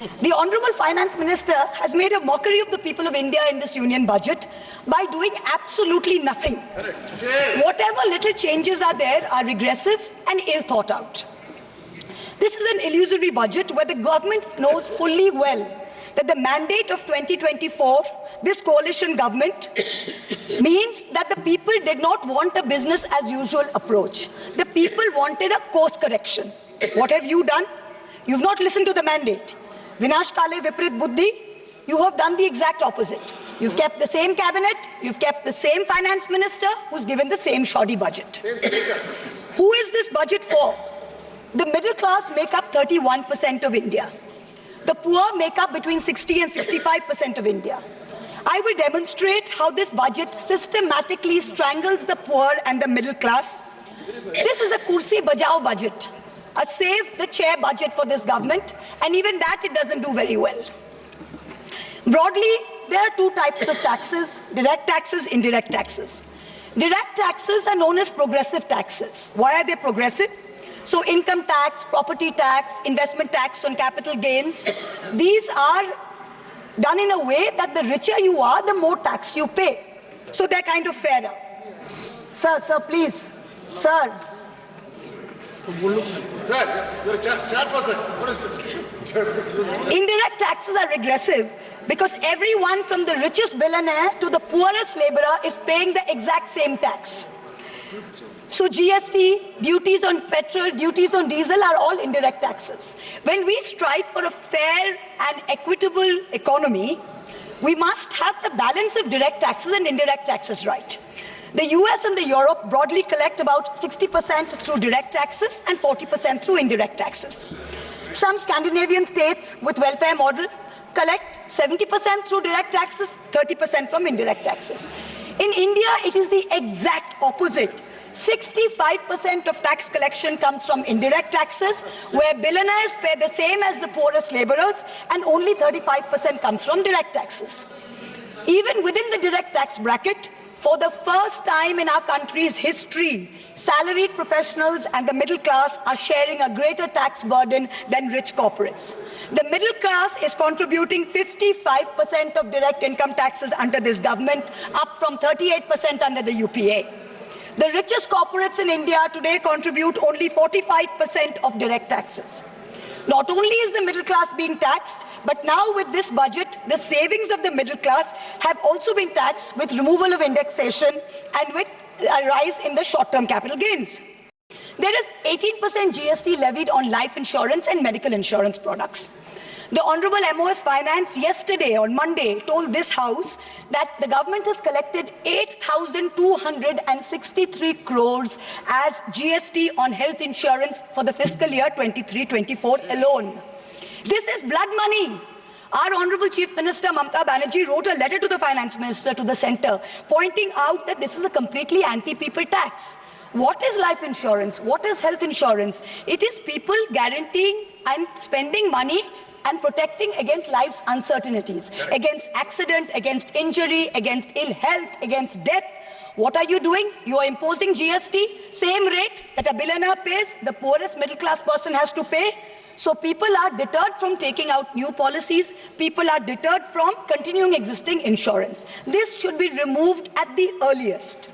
The Honorable Finance Minister has made a mockery of the people of India in this union budget by doing absolutely nothing. Whatever little changes are there are regressive and ill thought out. This is an illusory budget where the government knows fully well that the mandate of 2024, this coalition government, means that the people did not want a business as usual approach. The people wanted a course correction. What have you done? You've not listened to the mandate. Vinash Kale Viprit Buddhi, you have done the exact opposite. You've kept the same cabinet, you've kept the same finance minister who's given the same shoddy budget. Who is this budget for? The middle class make up 31% of India. The poor make up between 60 and 65% of India. I will demonstrate how this budget systematically strangles the poor and the middle class. This is a kursi bajao budget, a save the chair budget for this government, and even that it doesn't do very well. Broadly, there are two types of taxes: direct taxes, indirect taxes. Direct taxes are known as progressive taxes. Why are they progressive? So income tax, property tax, investment tax on capital gains, these are done in a way that the richer you are, the more tax you pay. So they're kind of fairer. Sir, please. Sir. Sir, you're a chairperson. What is it? Indirect taxes are regressive because everyone from the richest billionaire to the poorest laborer is paying the exact same tax. So GST, duties on petrol, duties on diesel are all indirect taxes. When we strive for a fair and equitable economy, we must have the balance of direct taxes and indirect taxes right. The US and the Europe broadly collect about 60% through direct taxes and 40% through indirect taxes. Some Scandinavian states with welfare models collect 70% through direct taxes, 30% from indirect taxes. In India, it is the exact opposite. 65% of tax collection comes from indirect taxes, where billionaires pay the same as the poorest laborers, and only 35% comes from direct taxes. Even within the direct tax bracket, for the first time in our country's history, salaried professionals and the middle class are sharing a greater tax burden than rich corporates. The middle class is contributing 55% of direct income taxes under this government, up from 38% under the UPA. The richest corporates in India today contribute only 45% of direct taxes. Not only is the middle class being taxed, but now with this budget, the savings of the middle class have also been taxed with removal of indexation and with a rise in the short-term capital gains. There is 18% GST levied on life insurance and medical insurance products. The Honorable MOS Finance yesterday, on Monday, told this House that the government has collected 8,263 crores as GST on health insurance for the fiscal year 23-24 alone. This is blood money. Our Honorable Chief Minister Mamata Banerjee wrote a letter to the Finance Minister, to the Centre, pointing out that this is a completely anti-people tax. What is life insurance? What is health insurance? It is people guaranteeing and spending money and protecting against life's uncertainties, against accident, against injury, against ill health, against death. What are you doing? You are imposing GST, same rate that a billionaire pays, the poorest middle class person has to pay. So people are deterred from taking out new policies. People are deterred from continuing existing insurance. This should be removed at the earliest.